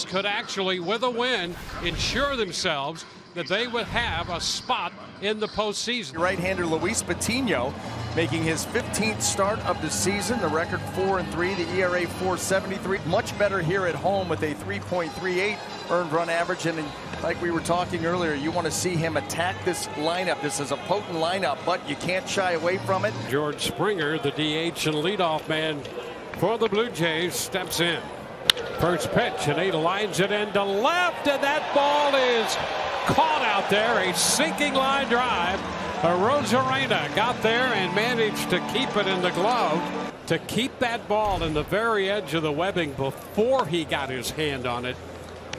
Giants could actually, with a win, ensure themselves that they would have a spot in the postseason. Right-hander Luis Patino making his 15th start of the season. The record 4-3, the ERA 4.73. Much better here at home with a 3.38 earned run average. And like we were talking earlier, you want to see him attack this lineup. This is a potent lineup, but you can't shy away from it. George Springer, the DH and leadoff man for the Blue Jays, steps in. First pitch, and he lines it into left, and that ball is caught out there. A sinking line drive. Rosarena got there and managed to keep it in the glove. To keep that ball in the very edge of the webbing before he got his hand on it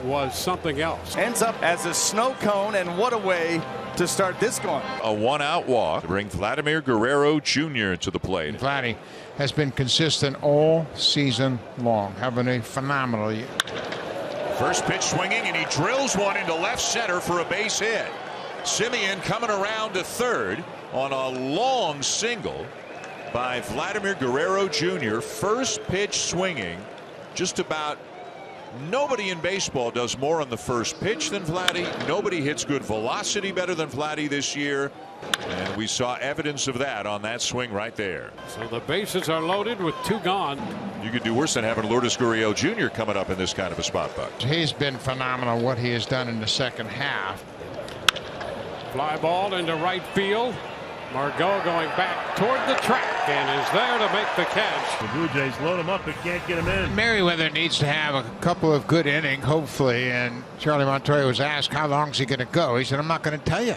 was something else. Ends up as a snow cone, and what a way to start this going. A one-out walk to bring Vladimir Guerrero Jr. to the plate. Vladdy has been consistent all season long, having a phenomenal year. First pitch swinging, and he drills one into left center for a base hit. Simeon coming around to third on a long single by Vladimir Guerrero Jr. First pitch swinging. Just about nobody in baseball does more on the first pitch than Vladdy. Nobody hits good velocity better than Vladdy this year. And we saw evidence of that on that swing right there. So the bases are loaded with two gone. You could do worse than having Lourdes Gurriel Jr. coming up in this kind of a spot, Buck. He's been phenomenal what he has done in the second half. Fly ball into right field. Margot going back toward the track and is there to make the catch. The Blue Jays load him up but can't get him in. Merriweather needs to have a couple of good innings, hopefully. And Charlie Montoya was asked, how long is he going to go? He said, I'm not going to tell you.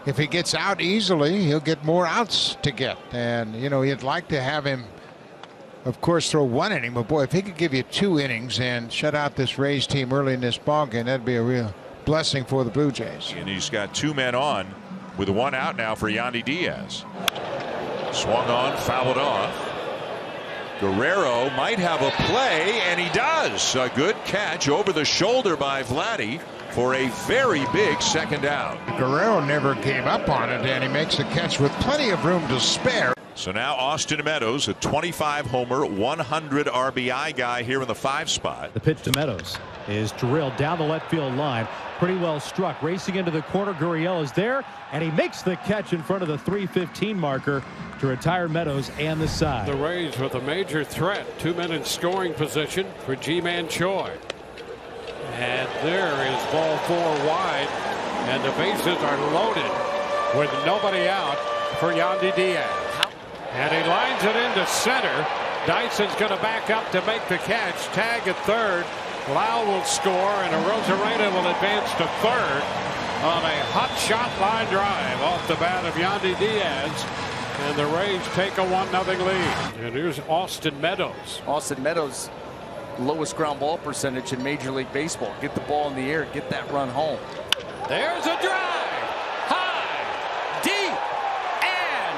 If he gets out easily, he'll get more outs to get. And, you know, you'd like to have him, of course, throw one inning. But, boy, if he could give you 2 innings and shut out this Rays team early in this ballgame, that'd be a real blessing for the Blue Jays. And he's got 2 men on with 1 out now for Yandy Diaz. Swung on, fouled off. Guerrero might have a play, and he does. A good catch over the shoulder by Vladdy for a very big second down. Guerrero never gave up on it, and he makes the catch with plenty of room to spare. So now Austin Meadows, a 25 homer, 100 RBI guy here in the 5 spot. The pitch to Meadows is drilled down the left field line. Pretty well struck. Racing into the corner. Gurriel is there, and he makes the catch in front of the 3:15 marker to retire Meadows and the side. The Rays with a major threat. 2 men in scoring position for Ji-Man Choi. And there is ball 4 wide, and the bases are loaded with nobody out for Yandy Diaz. And he lines it into center. Dyson's going to back up to make the catch. Tag at third. Lau will score, and Rosarena will advance to third on a hot shot line drive off the bat of Yandy Diaz. And the Rays take a 1-0 lead. And here's Austin Meadows. Austin Meadows, lowest ground ball percentage in Major League Baseball. Get the ball in the air, get that run home. There's a drive. High, deep, and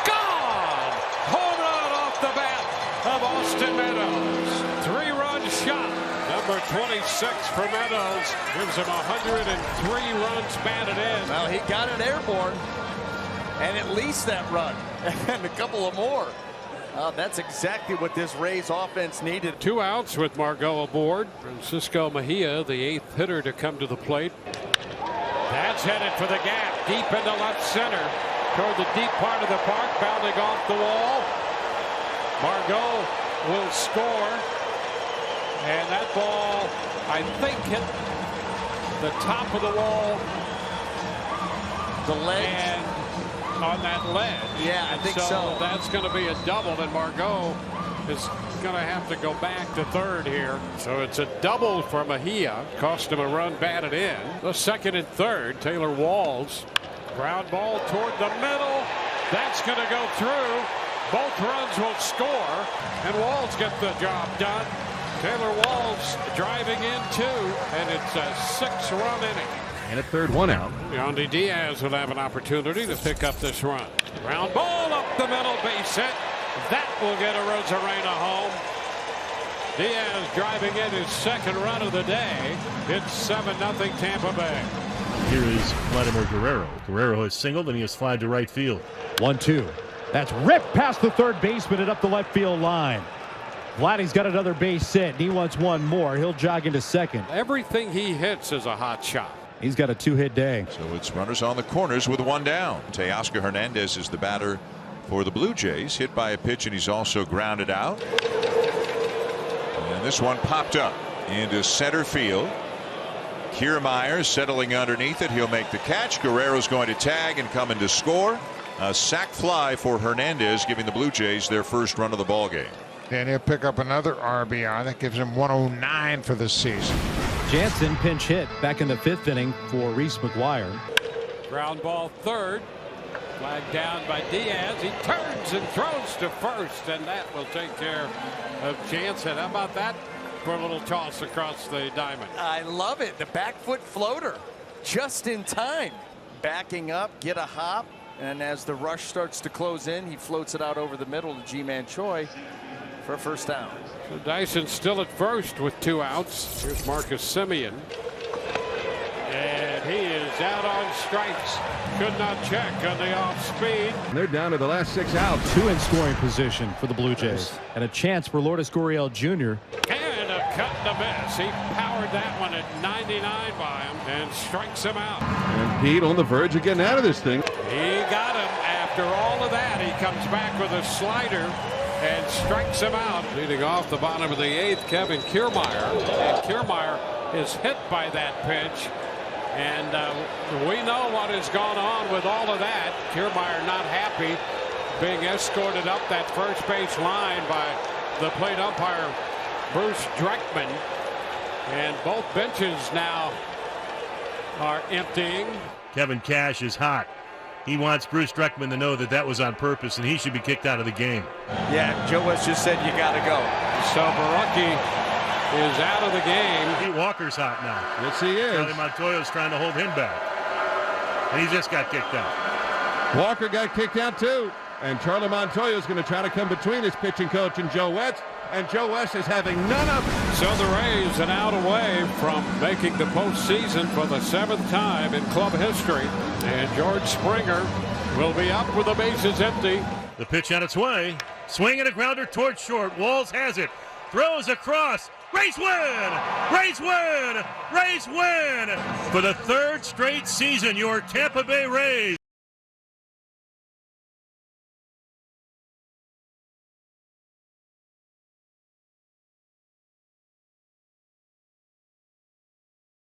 gone. Home run off the bat of Austin Meadows. 3-run shot. Number 26 for Meadows gives him 103 runs batted in. Well, he got it airborne, and at least that run, and a couple of more. That's exactly what this Rays offense needed. 2 outs with Margot aboard. Francisco Mejia, the 8th hitter to come to the plate. That's headed for the gap, deep into left center, toward the deep part of the park, bounding off the wall. Margot will score. And that ball, I think, hit the top of the wall. The ledge. And on that ledge. Yeah, I think so. That's going to be a double, and Margot is going to have to go back to third here. So it's a double for Mejia. Cost him a run batted in. The second and third, Taylor Walls. Ground ball toward the middle. That's going to go through. Both runs will score, and Walls gets the job done. Taylor Walls driving in 2, and it's a 6-run inning. And a third 1 out. Yandy Diaz will have an opportunity to pick up this run. Ground ball up the middle, base hit. That will get a Rosarena home. Diaz driving in his 2nd run of the day. It's 7-0 Tampa Bay. Here is Vladimir Guerrero. Guerrero has singled and he has flied to right field. 1-2. That's ripped past the third baseman and up the left field line. Vladdy's got another base hit, and he wants one more. He'll jog into second. Everything he hits is a hot shot. He's got a 2-hit day. So it's runners on the corners with one down. Teoscar Hernandez is the batter for the Blue Jays. Hit by a pitch, and he's also grounded out. And this one popped up into center field. Kiermaier settling underneath it. He'll make the catch. Guerrero's going to tag and come in to score. A sac fly for Hernandez, giving the Blue Jays their first run of the ball game. And he'll pick up another RBI. That gives him 109 for the season. Jansen pinch hit back in the 5th inning for Reese McGuire. Ground ball third. Flag down by Diaz. He turns and throws to first, and that will take care of Jansen. How about that for a little toss across the diamond? I love it. The back foot floater just in time. Backing up, get a hop, and as the rush starts to close in, he floats it out over the middle to Ji-Man Choi for a first down. So Dyson still at first with 2 outs. Here's Marcus Semien. And he is out on strikes. Could not check on the off speed. They're down to the last 6 outs. 2 in scoring position for the Blue Jays. And a chance for Lourdes Gurriel Jr. And a cut and a miss. He powered that one at 99 by him and strikes him out. And Pete on the verge of getting out of this thing. He got him. After all of that, he comes back with a slider and strikes him out. Leading off the bottom of the 8th, Kevin Kiermaier. And Kiermaier is hit by that pitch. And we know what has gone on with all of that. Kiermaier not happy, being escorted up that first base line by the plate umpire, Bruce Dreckman. And both benches now are emptying. Kevin Cash is hot. He wants Bruce Dreckman to know that that was on purpose and he should be kicked out of the game. Yeah, Joe West just said you got to go. So Barucki is out of the game. Pete Walker's hot now. Yes, he is. Charlie Montoya's trying to hold him back. And he just got kicked out. Walker got kicked out too. And Charlie Montoya is going to try to come between his pitching coach and Joe West. And Joe West is having none of it. So the Rays an out away from making the postseason for the 7th time in club history. And George Springer will be up with the bases empty. The pitch on its way. Swing and a grounder towards short. Walls has it. Throws across. Rays win! Rays win! Rays win! For the 3rd straight season, your Tampa Bay Rays.